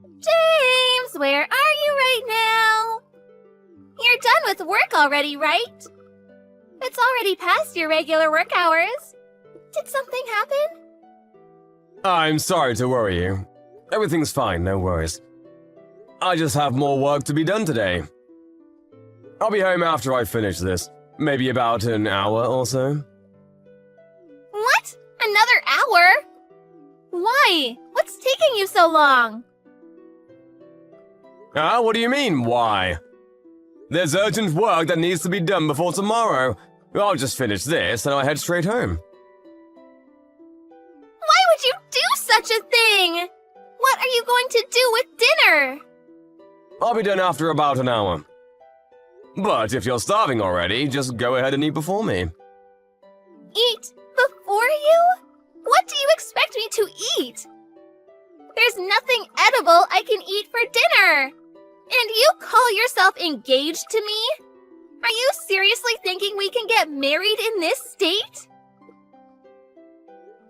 James, where are you right now? You're done with work already, right? It's already past your regular work hours. Did something happen? I'm sorry to worry you. Everything's fine, no worries. I just have more work to be done today. I'll be home after I finish this. Maybe about an hour or so. What? Another hour? Why? What's taking you so long? What do you mean, why? There's urgent work that needs to be done before tomorrow. I'll just finish this and I'll head straight home. Why would you do such a thing? What are you going to do with dinner? I'll be done after about an hour. But if you're starving already, just go ahead and eat before me. Eat before you? What do you expect me to eat? There's nothing edible I can eat for dinner. And you call yourself engaged to me? Are you seriously thinking we can get married in this state?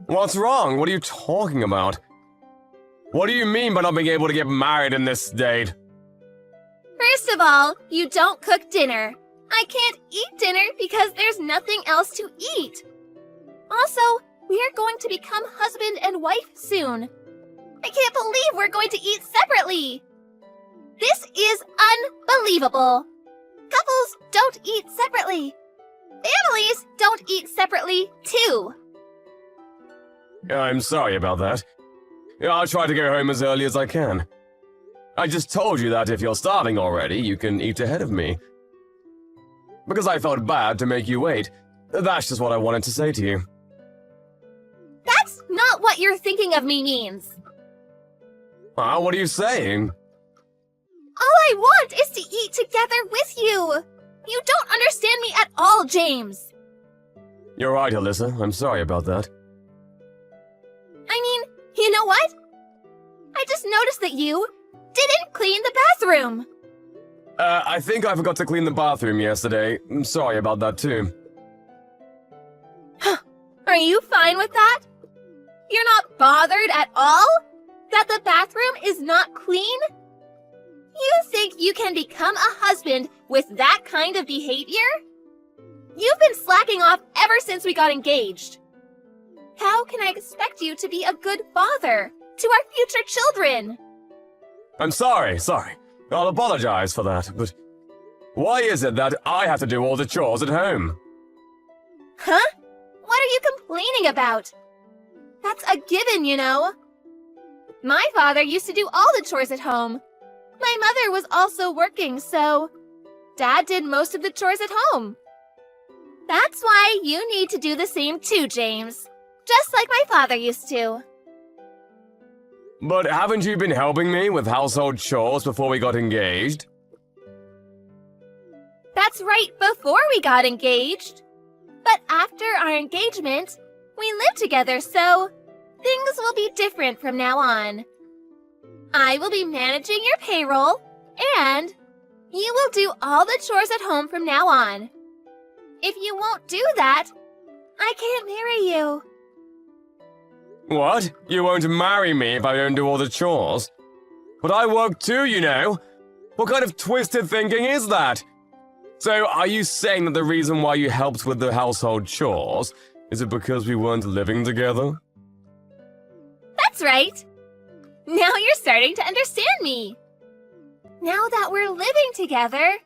What's wrong? What are you talking about? What do you mean by not being able to get married in this state? First of all, you don't cook dinner. I can't eat dinner because there's nothing else to eat. Also, we are going to become husband and wife soon. I can't believe we're going to eat separately. This is unbelievable. Couples don't eat separately. Families don't eat separately, too. I'm sorry about that. I'll try to go home as early as I can. I just told you that if you're starving already, you can eat ahead of me. Because I felt bad to make you wait. That's just what I wanted to say to you. That's not what you're thinking of me means. What are you saying? All I want is to eat together with you. You don't understand me at all, James. You're right, Alyssa. I'm sorry about that. I mean, you know what? I just noticed that you didn't clean the bathroom. I think I forgot to clean the bathroom yesterday. I'm sorry about that, too. Are you fine with that? You're not bothered at all? That the bathroom is not clean? You think you can become a husband with that kind of behavior? You've been slacking off ever since we got engaged. How can I expect you to be a good father to our future children? I'm sorry. I'll apologize for that, but why is it that I have to do all the chores at home? Huh? What are you complaining about? That's a given, you know. My father used to do all the chores at home. My mother was also working, so Dad did most of the chores at home. That's why you need to do the same too, James. Just like my father used to. But haven't you been helping me with household chores before we got engaged? That's right, before we got engaged. But after our engagement, we live together, so things will be different from now on. I will be managing your payroll, and you will do all the chores at home from now on. If you won't do that, I can't marry you. What? You won't marry me if I don't do all the chores? But I work too, you know. What kind of twisted thinking is that? So, are you saying that the reason why you helped with the household chores is it because we weren't living together? That's right. Now you're starting to understand me. Now that we're living together,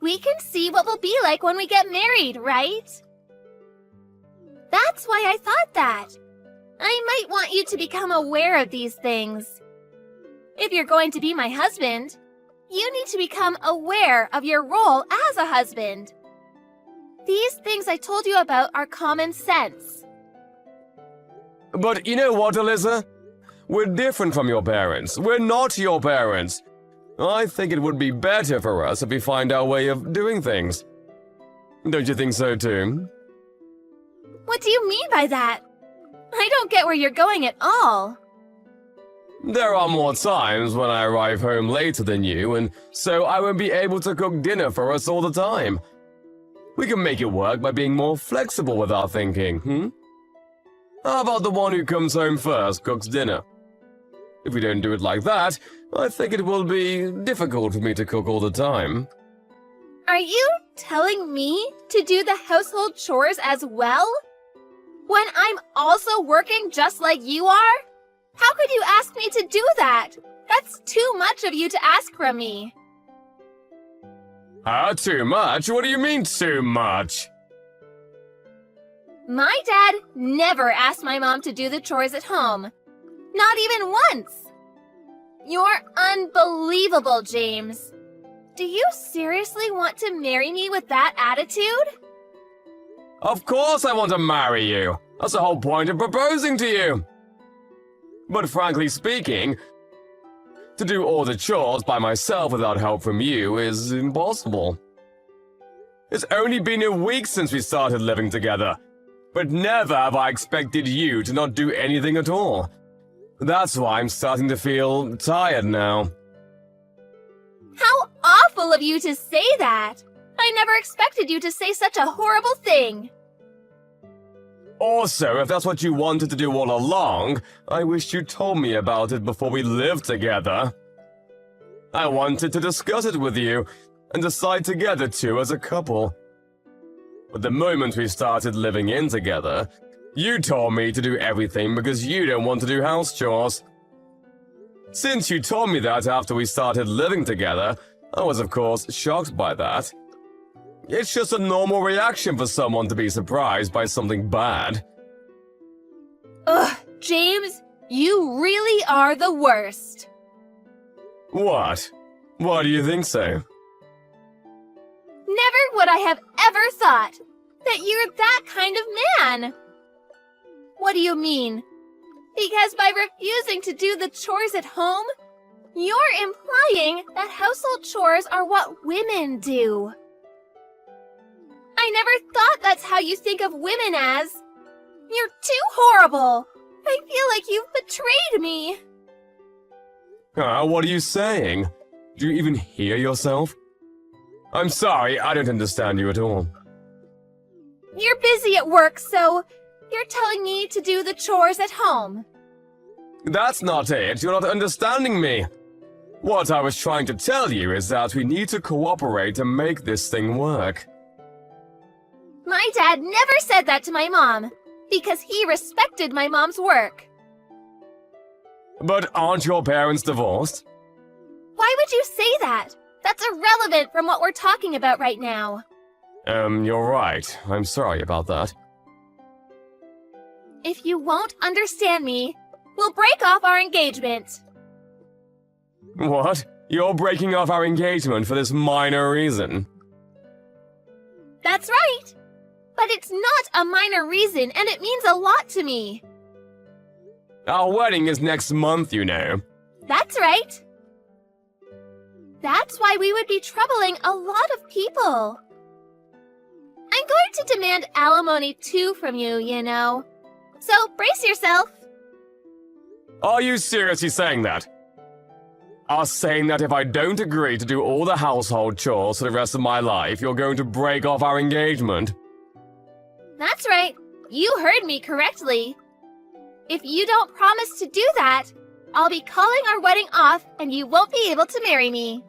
we can see what we'll be like when we get married, right? That's why I thought that. I might want you to become aware of these things. If you're going to be my husband, you need to become aware of your role as a husband. These things I told you about are common sense. But you know what, Alyssa? We're different from your parents. We're not your parents. I think it would be better for us if we find our way of doing things. Don't you think so too? What do you mean by that? I don't get where you're going at all. There are more times when I arrive home later than you, and so I won't be able to cook dinner for us all the time. We can make it work by being more flexible with our thinking, How about the one who comes home first cooks dinner? If we don't do it like that, I think it will be difficult for me to cook all the time. Are you telling me to do the household chores as well? When I'm also working just like you are? How could you ask me to do that? That's too much of you to ask from me. Too much? What do you mean, too much? My dad never asked my mom to do the chores at home. Not even once. You're unbelievable, James. Do you seriously want to marry me with that attitude? Of course I want to marry you. That's the whole point of proposing to you. But frankly speaking, to do all the chores by myself without help from you is impossible. It's only been a week since we started living together, but never have I expected you to not do anything at all. That's why I'm starting to feel tired now. How awful of you to say that! I never expected you to say such a horrible thing. Also, if that's what you wanted to do all along, I wish you told me about it before we lived together. I wanted to discuss it with you and decide together too as a couple. But the moment we started living in together, you told me to do everything because you don't want to do house chores. Since you told me that after we started living together, I was of course shocked by that. It's just a normal reaction for someone to be surprised by something bad. Ugh, James, you really are the worst. What? Why do you think so? Never would I have ever thought that you're that kind of man. What do you mean? Because by refusing to do the chores at home, you're implying that household chores are what women do. I never thought that's how you think of women as. You're too horrible. I feel like you've betrayed me. What are you saying? Do you even hear yourself? I'm sorry, I don't understand you at all. You're busy at work, so you're telling me to do the chores at home. That's not it, you're not understanding me. What I was trying to tell you is that we need to cooperate to make this thing work. My dad never said that to my mom, because he respected my mom's work. But aren't your parents divorced? Why would you say that? That's irrelevant from what we're talking about right now. You're right. I'm sorry about that. If you won't understand me, we'll break off our engagement. What? You're breaking off our engagement for this minor reason? That's right. But it's not a minor reason, and it means a lot to me. Our wedding is next month, you know. That's right. That's why we would be troubling a lot of people. I'm going to demand alimony too from you, you know. So brace yourself. Are you seriously saying that? Are saying that if I don't agree to do all the household chores for the rest of my life, you're going to break off our engagement? That's right. You heard me correctly. If you don't promise to do that, I'll be calling our wedding off and you won't be able to marry me.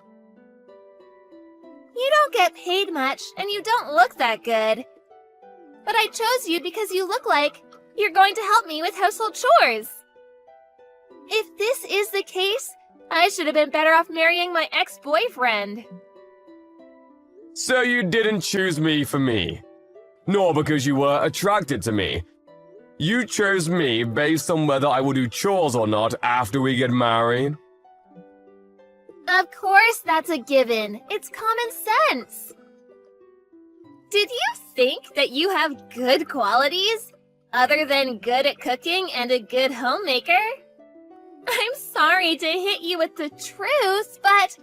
You don't get paid much and you don't look that good. But I chose you because you look like you're going to help me with household chores. If this is the case, I should have been better off marrying my ex-boyfriend. So you didn't choose me for me, nor because you were attracted to me. You chose me based on whether I will do chores or not after we get married. Of course, that's a given. It's common sense. Did you think that you have good qualities, other than good at cooking and a good homemaker? I'm sorry to hit you with the truth, but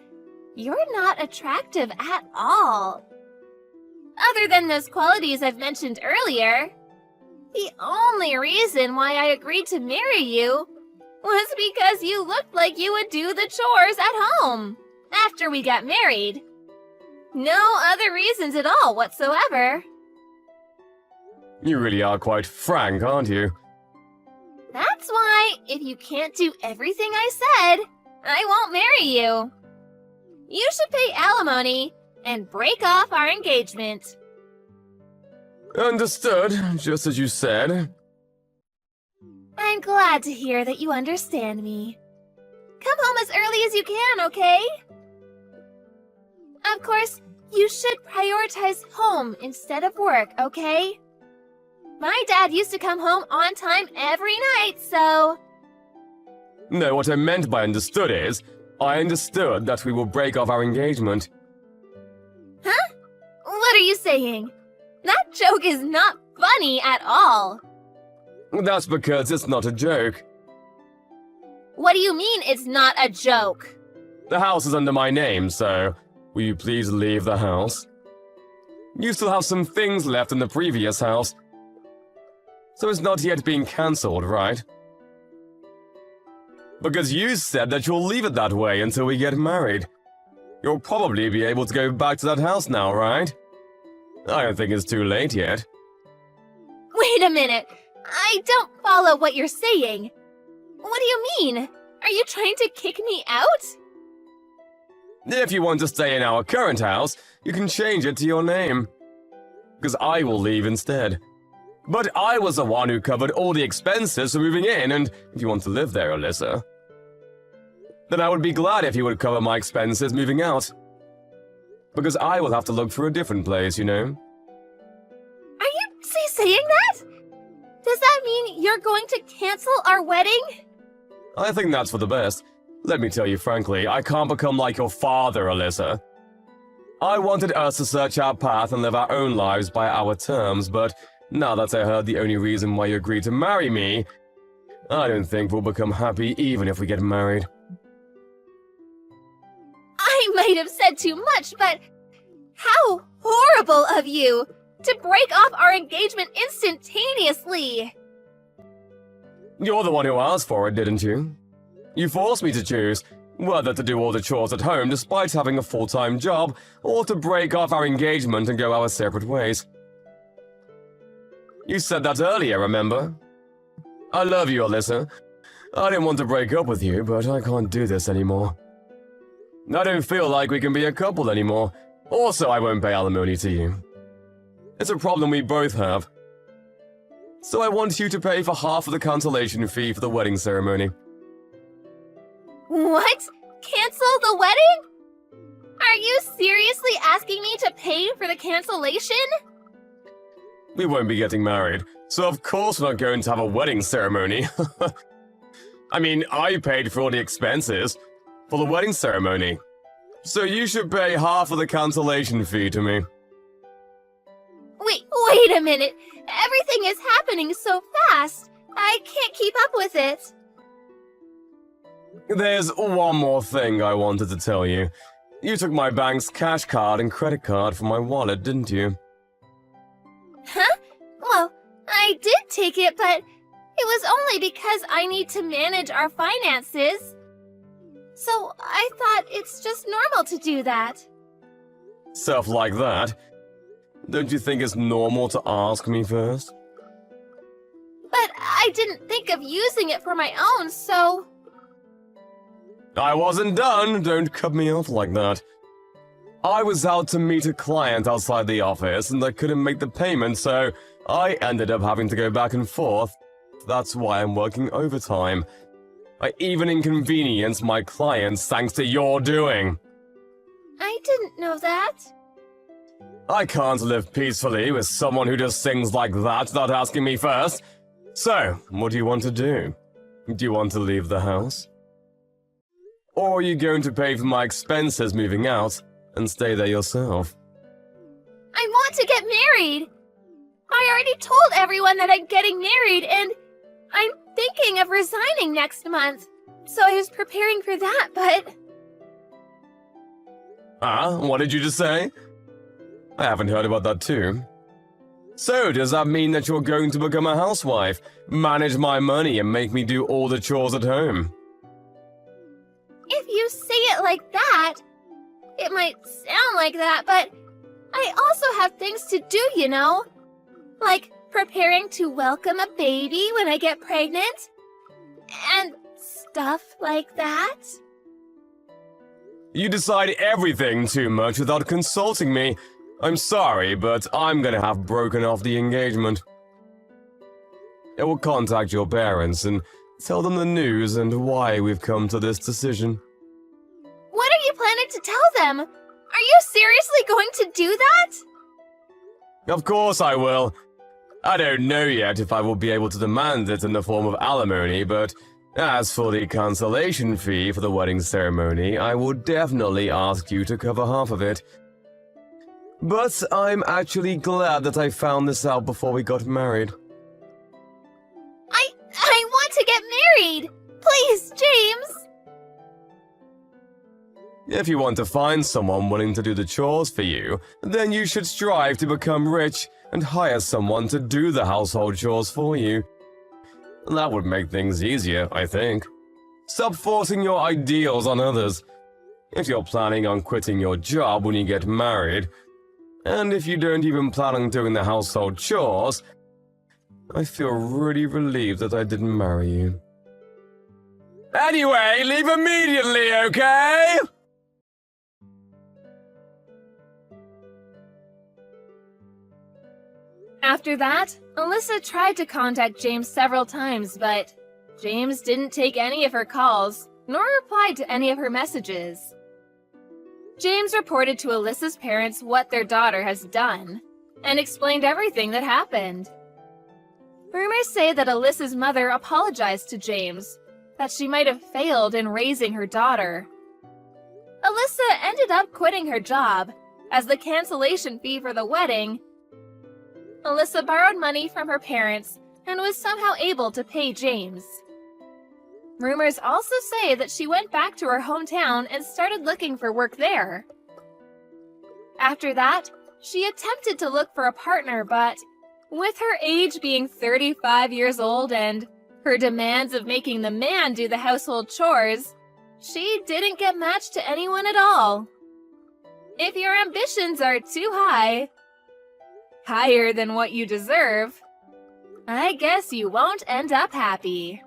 you're not attractive at all. Other than those qualities I've mentioned earlier, the only reason why I agreed to marry you was because you looked like you would do the chores at home after we got married. No other reasons at all whatsoever. You really are quite frank, aren't you? That's why, if you can't do everything I said, I won't marry you. You should pay alimony and break off our engagement. Understood, just as you said. I'm glad to hear that you understand me. Come home as early as you can, okay? Of course, you should prioritize home instead of work, okay? My dad used to come home on time every night, so... No, what I meant by understood is, I understood that we will break off our engagement. Huh? What are you saying? That joke is not funny at all. That's because it's not a joke. What do you mean it's not a joke? The house is under my name, so will you please leave the house? You still have some things left in the previous house, so it's not yet being cancelled, right? Because you said that you'll leave it that way until we get married. You'll probably be able to go back to that house now, right? I don't think it's too late yet. Wait a minute. I don't follow what you're saying. What do you mean? Are you trying to kick me out? If you want to stay in our current house, you can change it to your name. Because I will leave instead. But I was the one who covered all the expenses for moving in, and if you want to live there, Alyssa, then I would be glad if you would cover my expenses moving out. Because I will have to look for a different place, you know. Are you saying that? Does that mean you're going to cancel our wedding? I think that's for the best. Let me tell you frankly, I can't become like your father, Alyssa. I wanted us to search our path and live our own lives by our terms, but now that I heard the only reason why you agreed to marry me, I don't think we'll become happy even if we get married. I might have said too much, but how horrible of you to break off our engagement instantaneously! You're the one who asked for it, didn't you? You forced me to choose whether to do all the chores at home despite having a full-time job, or to break off our engagement and go our separate ways. You said that earlier, remember? I love you, Alyssa. I didn't want to break up with you, but I can't do this anymore. I don't feel like we can be a couple anymore. Also, I won't pay alimony to you. It's a problem we both have. So I want you to pay for half of the cancellation fee for the wedding ceremony. What? Cancel the wedding? Are you seriously asking me to pay for the cancellation? We won't be getting married, so of course we're not going to have a wedding ceremony. I mean, I paid for all the expenses for the wedding ceremony. So you should pay half of the cancellation fee to me. Wait a minute. Everything is happening so fast. I can't keep up with it. There's one more thing I wanted to tell you. You took my bank's cash card and credit card from my wallet, didn't you? Huh? Well, I did take it, but it was only because I need to manage our finances. So I thought it's just normal to do that. Stuff like that? Don't you think it's normal to ask me first? But I didn't think of using it for my own, so... I wasn't done. Don't cut me off like that. I was out to meet a client outside the office and I couldn't make the payment, so I ended up having to go back and forth. That's why I'm working overtime. I even inconvenienced my clients thanks to your doing. I didn't know that. I can't live peacefully with someone who does things like that without asking me first. So, what do you want to do? Do you want to leave the house? Or are you going to pay for my expenses moving out and stay there yourself? I want to get married. I already told everyone that I'm getting married, and I'm thinking of resigning next month. So I was preparing for that, but... What did you just say? I haven't heard about that too. So, does that mean that you're going to become a housewife, manage my money, and make me do all the chores at home? If you say it like that, it might sound like that, but I also have things to do, you know? Like preparing to welcome a baby when I get pregnant, and stuff like that? You decide everything too much without consulting me. I'm sorry, but I'm gonna have broken off the engagement. I will contact your parents and tell them the news and why we've come to this decision. What are you planning to tell them? Are you seriously going to do that? Of course I will. I don't know yet if I will be able to demand it in the form of alimony, but as for the cancellation fee for the wedding ceremony, I will definitely ask you to cover half of it. But I'm actually glad that I found this out before we got married. I want to get married! Please, James! If you want to find someone willing to do the chores for you, then you should strive to become rich and hire someone to do the household chores for you. That would make things easier, I think. Stop forcing your ideals on others. If you're planning on quitting your job when you get married, and if you don't even plan on doing the household chores, I feel really relieved that I didn't marry you. Anyway, leave immediately, okay? After that, Alyssa tried to contact James several times, but James didn't take any of her calls, nor replied to any of her messages. James reported to Alyssa's parents what their daughter has done, and explained everything that happened. Rumors say that Alyssa's mother apologized to James, that she might have failed in raising her daughter. Alyssa ended up quitting her job, as the cancellation fee for the wedding. Alyssa borrowed money from her parents and was somehow able to pay James. Rumors also say that she went back to her hometown and started looking for work there. After that, she attempted to look for a partner, but with her age being 35 years old and her demands of making the man do the household chores, she didn't get matched to anyone at all. If your ambitions are too high, higher than what you deserve, I guess you won't end up happy.